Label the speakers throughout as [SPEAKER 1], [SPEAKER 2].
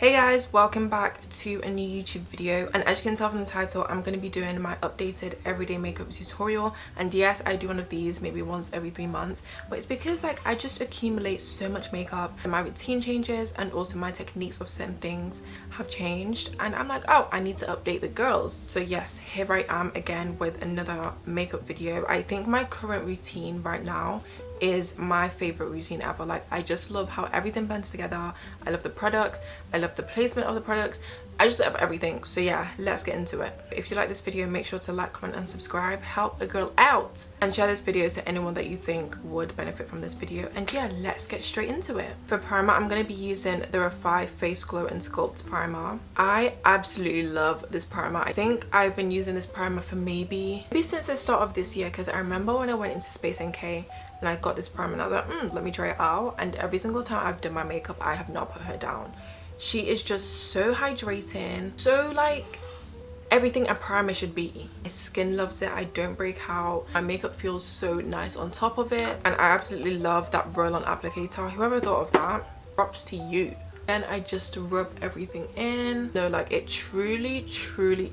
[SPEAKER 1] Hey guys, welcome back to a new YouTube video, and as you can tell from the title, I'm going to be doing my updated everyday makeup tutorial. And yes, I do one of these maybe once every 3 months, but it's because like I just accumulate so much makeup and my routine changes, and also my techniques of certain things have changed, and I'm like, oh, I need to update the girls. So yes, here I am again with another makeup video. I think my current routine right now is my favorite routine ever. Like, I just love how everything blends together. I love the products, I love the placement of the products, I just love everything. So yeah, let's get into it. If you like this video, make sure to like, comment and subscribe, help a girl out, and share this video to anyone that you think would benefit from this video. And yeah, let's get straight into it. For primer, I'm going to be using the Refy Face Glow and Sculpt primer. I absolutely love this primer. I think I've been using this primer for maybe since the start of this year, because I remember when I went into Space NK and I got this primer and I was like, let me try it out. And every single time I've done my makeup, I have not put her down. She is just so hydrating, so like everything a primer should be. My skin loves it, I don't break out, my makeup feels so nice on top of it, and I absolutely love that roll-on applicator. Whoever thought of that, props to you. And I just rub everything in. No, like, it truly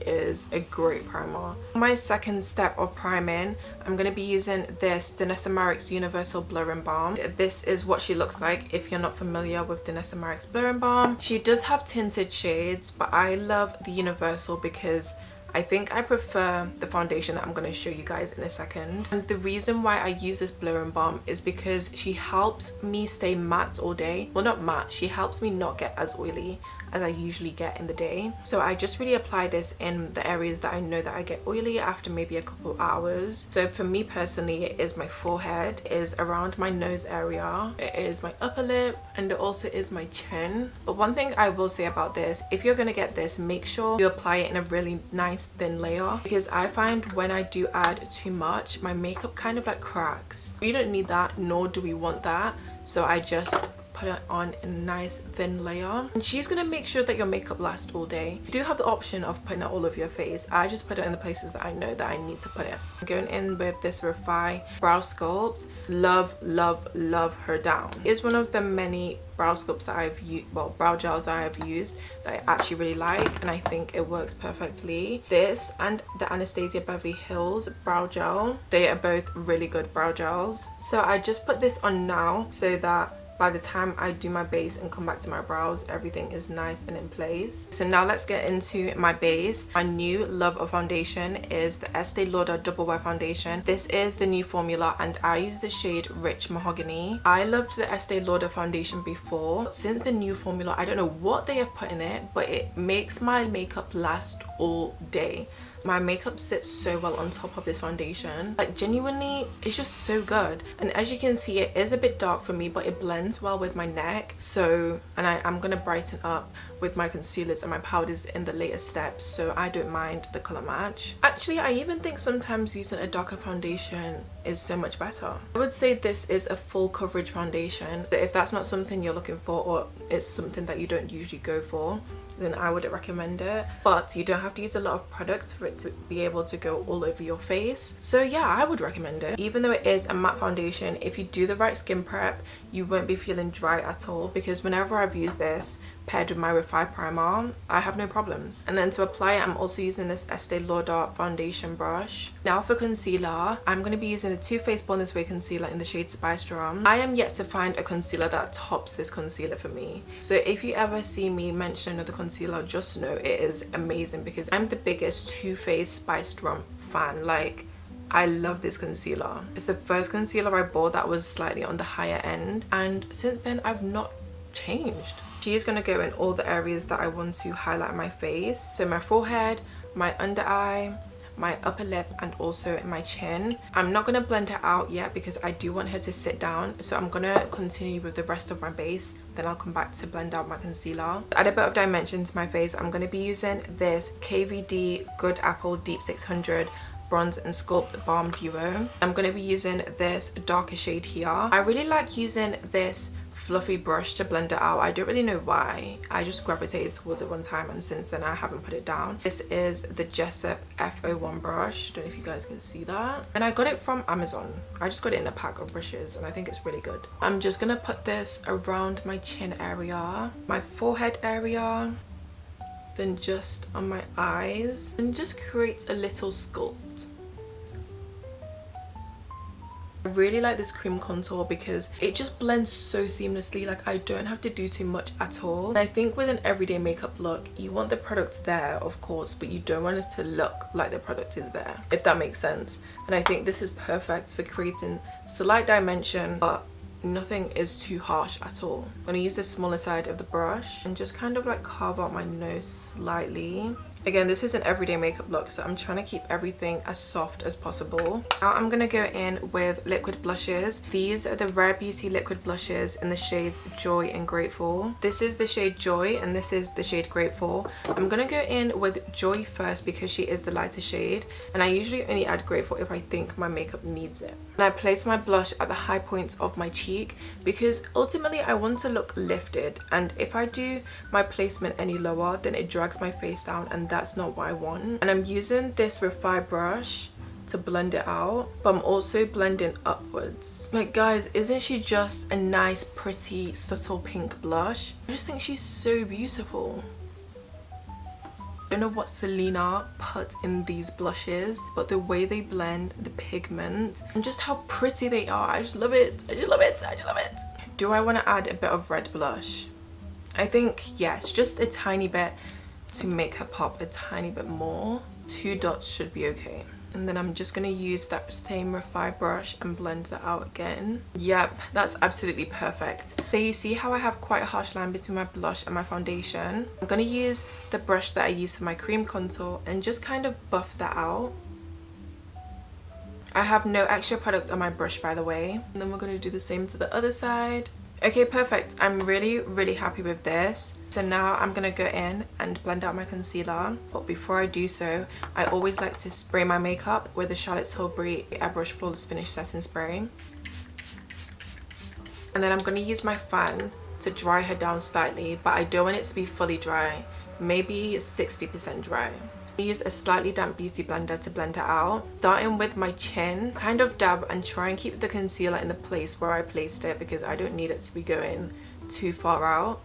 [SPEAKER 1] is a great primer. My second step of priming, I'm going to be using this Danessa Myricks Universal Blurring Balm. This is what she looks like if you're not familiar with Danessa Myricks Blurring Balm. She does have tinted shades, but I love the Universal because I think I prefer the foundation that I'm going to show you guys in a second. And the reason why I use this blurring balm is because she helps me stay matte all day. Well, not matte, she helps me not get as oily as I usually get in the day. So I just really apply this in the areas that I know that I get oily after maybe a couple hours. So for me personally, it is my forehead, it is around my nose area, it is my upper lip, and it also is my chin. But one thing I will say about this, if you're gonna get this, make sure you apply it in a really nice thin layer, because I find when I do add too much, my makeup kind of like cracks. We don't need that, nor do we want that. So I just put it on in a nice thin layer, and she's gonna make sure that your makeup lasts all day. You do have the option of putting it all over your face. I just put it in the places that I know that I need to put it. I'm going in with this Refy Brow Sculpt. Love her down. It's one of the many brow sculpts that I've used, well, brow gels that I have used that I actually really like, and I think it works perfectly. This and the Anastasia Beverly Hills brow gel, they are both really good brow gels. So I just put this on now so that by the time I do my base and come back to my brows, everything is nice and in place. So now let's get into my base. My new love of foundation is the Estee Lauder Double Wear Foundation. This is the new formula, and I use the shade Rich Mahogany. I loved the Estee Lauder foundation before. Since the new formula, I don't know what they have put in it, but it makes my makeup last all day. My makeup sits so well on top of this foundation. Like, genuinely, it's just so good. And as you can see, it is a bit dark for me, but it blends well with my neck. So, and I'm gonna brighten up with my concealers and my powders in the later steps, so I don't mind the color match. Actually, I even think sometimes using a darker foundation is so much better. I would say this is a full coverage foundation. So if that's not something you're looking for, or it's something that you don't usually go for, then I would recommend it. But you don't have to use a lot of products for it to be able to go all over your face. So yeah, I would recommend it. Even though it is a matte foundation, if you do the right skin prep, you won't be feeling dry at all, because whenever I've used this paired with my Refy primer, I have no problems. And then to apply it, I'm also using this Estee Lauder foundation brush. Now for concealer, I'm going to be using the Too Faced Born This Way concealer in the shade Spice Rum. I am yet to find a concealer that tops this concealer for me. So if you ever see me mention another concealer, just know it is amazing, because I'm the biggest Too Faced Spice Rum fan. Like, I love this concealer. It's the first concealer I bought that was slightly on the higher end, and since then I've not changed. She is going to go in all the areas that I want to highlight my face. So my forehead, my under eye, my upper lip, and also in my chin. I'm not going to blend her out yet because I do want her to sit down, so I'm going to continue with the rest of my base, then I'll come back to blend out my concealer. To add a bit of dimension to my face, I'm going to be using this KVD Good Apple Deep 600 Bronze and Sculpt Balm Duo. I'm going to be using this darker shade here. I really like using this fluffy brush to blend it out. I don't really know why. I just gravitated towards it one time and since then I haven't put it down. This is the Jessup F01 brush. Don't know if you guys can see that. And I got it from Amazon. I just got it in a pack of brushes and I think it's really good. I'm just gonna put this around my chin area, my forehead area, then just on my eyes, and just create a little sculpt. I really like this cream contour because it just blends so seamlessly. Like, I don't have to do too much at all. And I think with an everyday makeup look, you want the product there, of course, but you don't want it to look like the product is there, if that makes sense. And I think this is perfect for creating slight dimension, but nothing is too harsh at all. I'm gonna use the smaller side of the brush and just kind of like carve out my nose slightly. Again, this is an everyday makeup look, so I'm trying to keep everything as soft as possible. Now I'm gonna go in with liquid blushes. These are the Rare Beauty liquid blushes in the shades Joy and Grateful. This is the shade Joy and this is the shade Grateful. I'm gonna go in with Joy first because she is the lighter shade, and I usually only add Grateful if I think my makeup needs it. And I place my blush at the high points of my cheek because ultimately I want to look lifted, and if I do my placement any lower then it drags my face down, and that's not what I want. And I'm using this Refi brush to blend it out, but I'm also blending upwards. Like, guys, isn't she just a nice, pretty, subtle pink blush? I just think she's so beautiful. I don't know what Selena put in these blushes, but the way they blend the pigment and just how pretty they are, I just love it. I just love it. I just love it. Do I want to add a bit of red blush? I think yes, just a tiny bit to make her pop a tiny bit more. 2 dots should be okay. And then I'm just going to use that same Refi brush and blend that out again. Yep, that's absolutely perfect. So you see how I have quite a harsh line between my blush and my foundation? I'm going to use the brush that I use for my cream contour and just kind of buff that out. I have no extra product on my brush, by the way. And then we're going to do the same to the other side. Okay, perfect. I'm really happy with this. So now I'm gonna go in and blend out my concealer, but before I do so, I always like to spray my makeup with the Charlotte Tilbury Airbrush Flawless Finish Setting Spray. And then I'm gonna use my fan to dry her down slightly, but I don't want it to be fully dry, maybe 60% dry. I use a slightly damp beauty blender to blend it out. Starting with my chin, kind of dab and try and keep the concealer in the place where I placed it because I don't need it to be going too far out.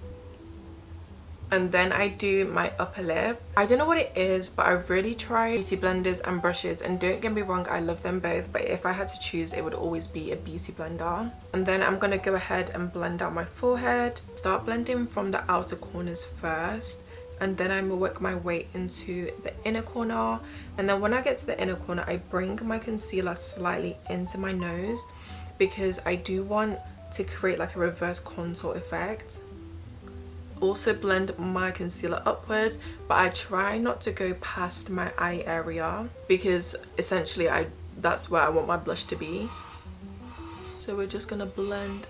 [SPEAKER 1] And then I do my upper lip. I don't know what it is, but I really try beauty blenders and brushes, and don't get me wrong, I love them both, but if I had to choose, it would always be a beauty blender. And then I'm gonna go ahead and blend out my forehead. Start blending from the outer corners first, and then I'm gonna work my way into the inner corner. And then when I get to the inner corner, I bring my concealer slightly into my nose because I do want to create like a reverse contour effect. Also blend my concealer upwards, but I try not to go past my eye area because essentially that's where I want my blush to be. So we're just gonna blend.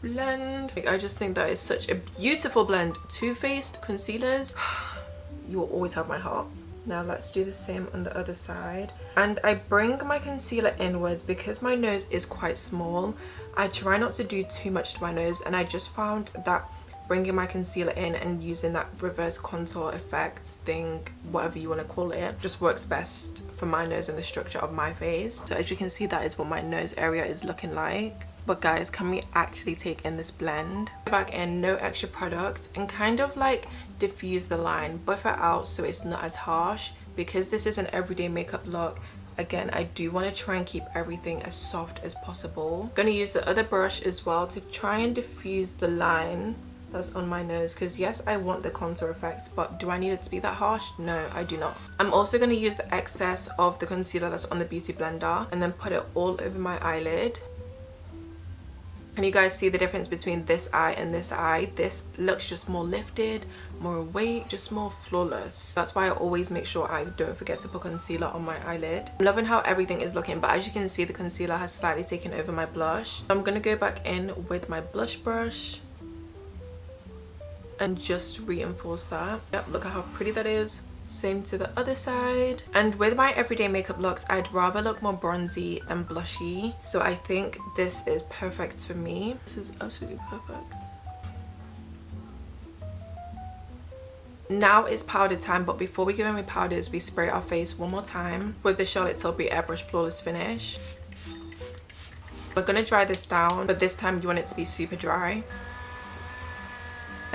[SPEAKER 1] Like, I just think that is such a beautiful blend. Too Faced concealers, you will always have my heart. Now let's do the same on the other side. And I bring my concealer inward because my nose is quite small. I try not to do too much to my nose, and I just found that bringing my concealer in and using that reverse contour effect thing, whatever you want to call it, just works best for my nose and the structure of my face. So as you can see, that is what my nose area is looking like. But guys, can we actually take in this blend? Go back in, no extra product, and kind of like diffuse the line, buff it out so it's not as harsh. Because this is an everyday makeup look, again, I do want to try and keep everything as soft as possible. I'm gonna use the other brush as well to try and diffuse the line that's on my nose, because yes, I want the contour effect, but do I need it to be that harsh? No, I do not. I'm also going to use the excess of the concealer that's on the beauty blender and then put it all over my eyelid. Can you guys see the difference between this eye and this eye? This looks just more lifted, more awake, just more flawless. That's why I always make sure I don't forget to put concealer on my eyelid. I'm loving how everything is looking, but as you can see, the concealer has slightly taken over my blush. I'm going to go back in with my blush brush and just reinforce that. Yep, look at how pretty that is. Same to the other side. And with my everyday makeup looks, I'd rather look more bronzy than blushy. So I think this is perfect for me. This is absolutely perfect. Now it's powder time, but before we go in with powders, we spray our face one more time with the Charlotte Tilbury Airbrush Flawless Finish. We're gonna dry this down, but this time you want it to be super dry.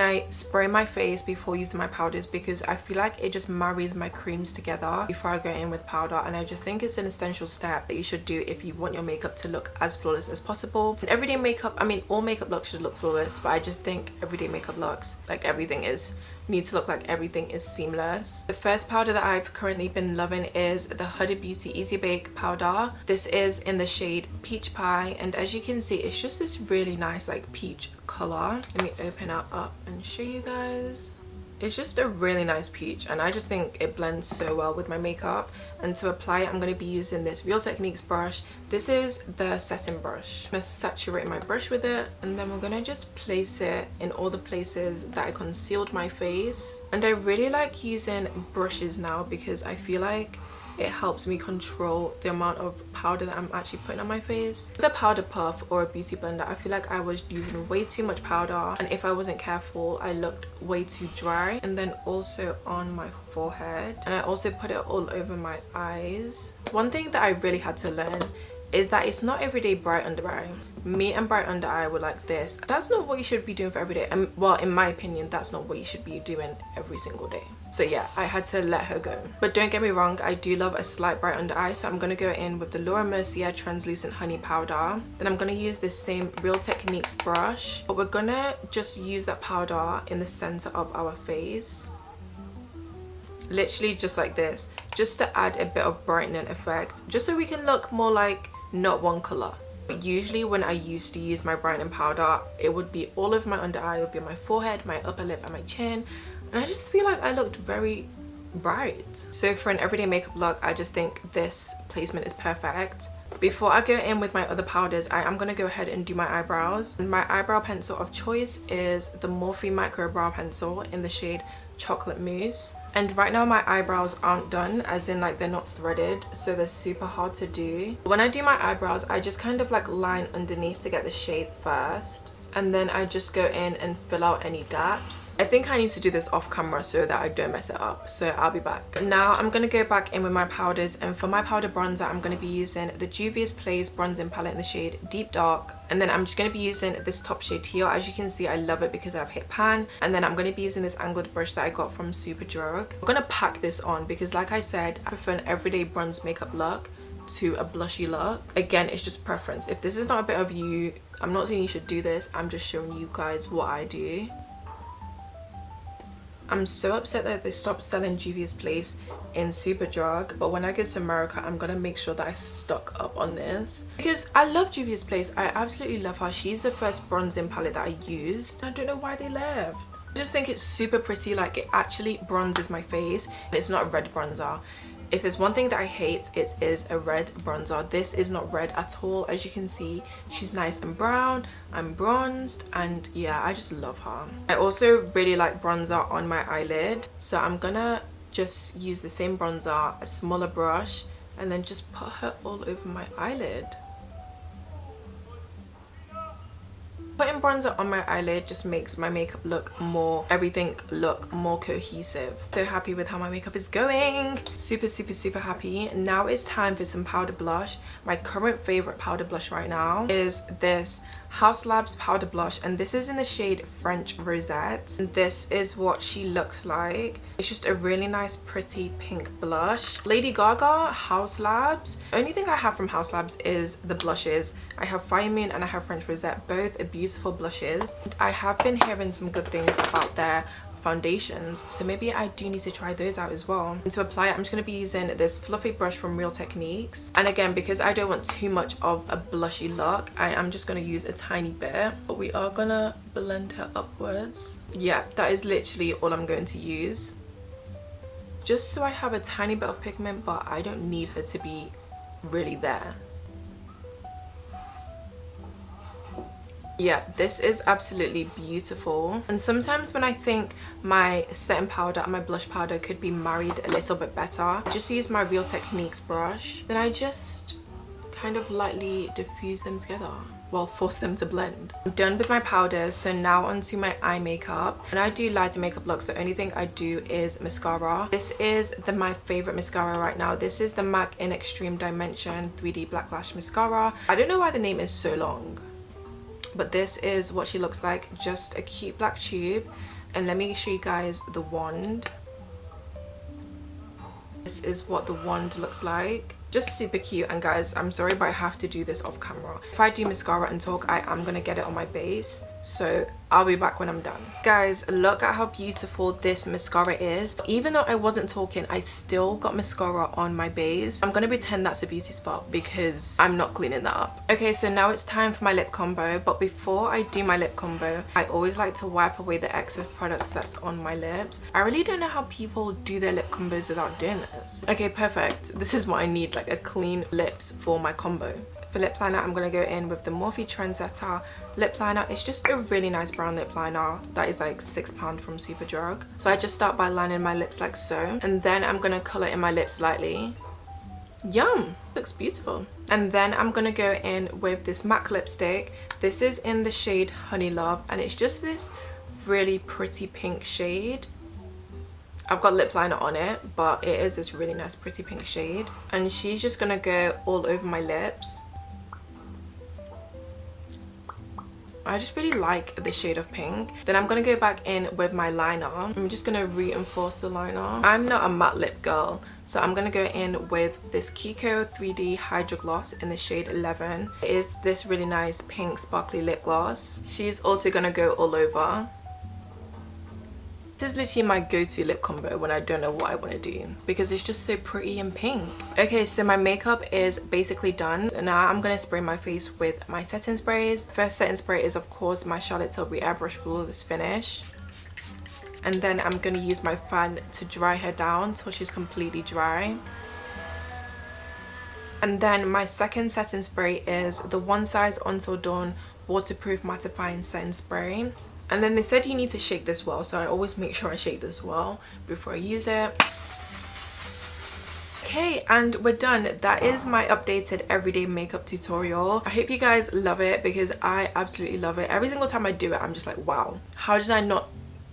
[SPEAKER 1] I spray my face before using my powders because I feel like it just marries my creams together before I go in with powder, and I just think it's an essential step that you should do if you want your makeup to look as flawless as possible. And everyday makeup, I mean all makeup looks should look flawless, but I just think everyday makeup looks, like everything is, need to look like everything is seamless. The first powder that I've currently been loving is the Huda Beauty Easy Bake powder. This is in the shade Peach Pie, and as you can see it's just this really nice like peach color. Let me open it up and show you guys. It's just a really nice peach, and I just think it blends so well with my makeup. And to apply it, I'm going to be using this Real Techniques brush. This is the setting brush. I'm going to saturate my brush with it, and then we're going to just place it in all the places that I concealed my face. And I really like using brushes now because I feel like it helps me control the amount of powder that I'm actually putting on my face. With a powder puff or a beauty blender, I feel like I was using way too much powder, and if I wasn't careful I looked way too dry. And then also on my forehead, and I also put it all over my eyes. One thing that I really had to learn is that it's not everyday bright under eye. Me and bright under eye were like this. That's not what you should be doing for every day. And well, in my opinion, that's not what you should be doing every single day. So yeah, I had to let her go. But don't get me wrong, I do love a slight bright under eye, so I'm gonna go in with the Laura Mercier Translucent Honey Powder. Then I'm gonna use this same Real Techniques brush, but we're gonna just use that powder in the center of our face. Literally just like this, just to add a bit of brightening effect, just so we can look more like not one color. But usually when I used to use my brightening powder, it would be all over my under eye, it would be on my forehead, my upper lip and my chin, and I just feel like I looked very bright. So for an everyday makeup look, I just think this placement is perfect. Before I go in with my other powders, I am going to go ahead and do my eyebrows. And my eyebrow pencil of choice is the Morphe Micro Brow Pencil in the shade Chocolate Mousse. And right now my eyebrows aren't done, as in like they're not threaded, so they're super hard to do. When I do my eyebrows, I just kind of like line underneath to get the shade first, and then I just go in and fill out any gaps. I think I need to do this off camera so that I don't mess it up, so I'll be back. Now I'm going to go back in with my powders, and for my powder bronzer I'm going to be using the Juvia's Place bronzing palette in the shade Deep Dark, and then I'm just going to be using this top shade here. As you can see, I love it because I've hit pan, and then I'm going to be using this angled brush that I got from Superdrug. I'm going to pack this on because like I said, I prefer an everyday bronze makeup look to a blushy look. Again, it's just preference. If this is not a bit of you, I'm not saying you should do this, I'm just showing you guys what I do. I'm so upset that they stopped selling Juvia's Place in Superdrug, but when I go to America I'm gonna make sure that I stock up on this because I love Juvia's Place. I absolutely love her. She's the first bronzing palette that I used. I don't know why they left. I just think it's super pretty, like it actually bronzes my face, and it's not a red bronzer. If there's one thing that I hate, it is a red bronzer. This is not red at all. As you can see, she's nice and brown, I'm bronzed, and yeah, I just love her. I also really like bronzer on my eyelid, so I'm gonna just use the same bronzer, a smaller brush, and then just put her all over my eyelid. Putting bronzer on my eyelid just makes my makeup look more, everything look more cohesive. So happy with how my makeup is going. Super, super, super happy. Now it's time for some powder blush. My current favorite powder blush right now is this House Labs powder blush, and this is in the shade French Rosette, and this is what she looks like. It's just a really nice pretty pink blush. Lady Gaga, House Labs. Only thing I have from House Labs is the blushes. I have Fire Moon and I have French Rosette, both are beautiful blushes. I have been hearing some good things about their foundations, so maybe I do need to try those out as well. And to apply it, I'm just going to be using this fluffy brush from Real Techniques, and again, because I don't want too much of a blushy look, I am just going to use a tiny bit, but we are going to blend her upwards. Yeah, that is literally all I'm going to use, just so I have a tiny bit of pigment, but I don't need her to be really there. Yeah, this is absolutely beautiful. And sometimes when I think my setting powder and my blush powder could be married a little bit better, I just use my Real Techniques brush. Then I just kind of lightly diffuse them together. Well, force them to blend. I'm done with my powders, so now onto my eye makeup. When I do lighter makeup looks, the only thing I do is mascara. This is my favorite mascara right now. This is the MAC in Extreme Dimension 3D Black Lash Mascara. I don't know why the name is so long, but this is what she looks like. Just a cute black tube. And let me show you guys the wand. This is what the wand looks like. Just super cute. And guys, I'm sorry, but I have to do this off camera. If I do mascara and talk, I am gonna get it on my base, so I'll be back when I'm done. Guys, look at how beautiful this mascara is. Even though I wasn't talking, I still got mascara on my base. I'm gonna pretend that's a beauty spot because I'm not cleaning that up. Okay, so now it's time for my lip combo. But before I do my lip combo, I always like to wipe away the excess products that's on my lips. I really don't know how people do their lip combos without doing this. Okay, perfect. This is what I need, like a clean lips for my combo. For lip liner, I'm going to go in with the Morphe Trendsetter lip liner. It's just a really nice brown lip liner that is like £6 from Superdrug. So I just start by lining my lips like so, and then I'm going to colour in my lips slightly. Yum! Looks beautiful. And then I'm going to go in with this MAC lipstick. This is in the shade Honey Love, and it's just this really pretty pink shade. I've got lip liner on it, but it is this really nice pretty pink shade. And she's just going to go all over my lips. I just really like this shade of pink. Then I'm going to go back in with my liner. I'm just going to reinforce the liner. I'm not a matte lip girl, so I'm going to go in with this Kiko 3D Hydro Gloss in the shade 11. It is this really nice pink sparkly lip gloss. She's also going to go all over. This is literally my go-to lip combo when I don't know what I want to do, because it's just so pretty and pink. Okay, so my makeup is basically done. So now I'm going to spray my face with my setting sprays. First setting spray is of course my Charlotte Tilbury Airbrush Flawless Finish. And then I'm going to use my fan to dry her down till she's completely dry. And then my second setting spray is the One Size Until Dawn Waterproof Mattifying Setting Spray. And then they said you need to shake this well, so I always make sure I shake this well before I use it. Okay, and we're done. That is my updated everyday makeup tutorial. I hope you guys love it, because I absolutely love it. Every single time I do it, I'm just like, wow, how did I not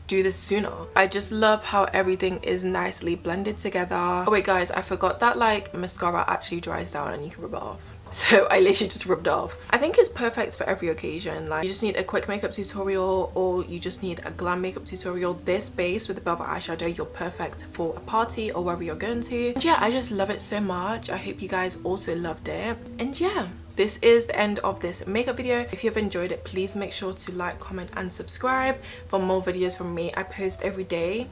[SPEAKER 1] do this sooner? I just love how everything is nicely blended together. Oh wait guys, I forgot that like mascara actually dries down and you can rub it off. So I literally just rubbed off. I think it's perfect for every occasion. Like, you just need a quick makeup tutorial, or you just need a glam makeup tutorial. This base with the velvet eyeshadow, you're perfect for a party or wherever you're going to. And yeah, I just love it so much. I hope you guys also loved it. And yeah, this is the end of this makeup video. If you've enjoyed it, please make sure to like, comment and subscribe for more videos from me. I post every day.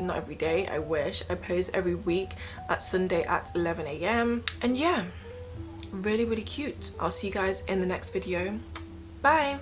[SPEAKER 1] Not every day, I wish. I post every week at Sunday at 11 AM. And yeah, really cute. I'll see you guys in the next video. Bye.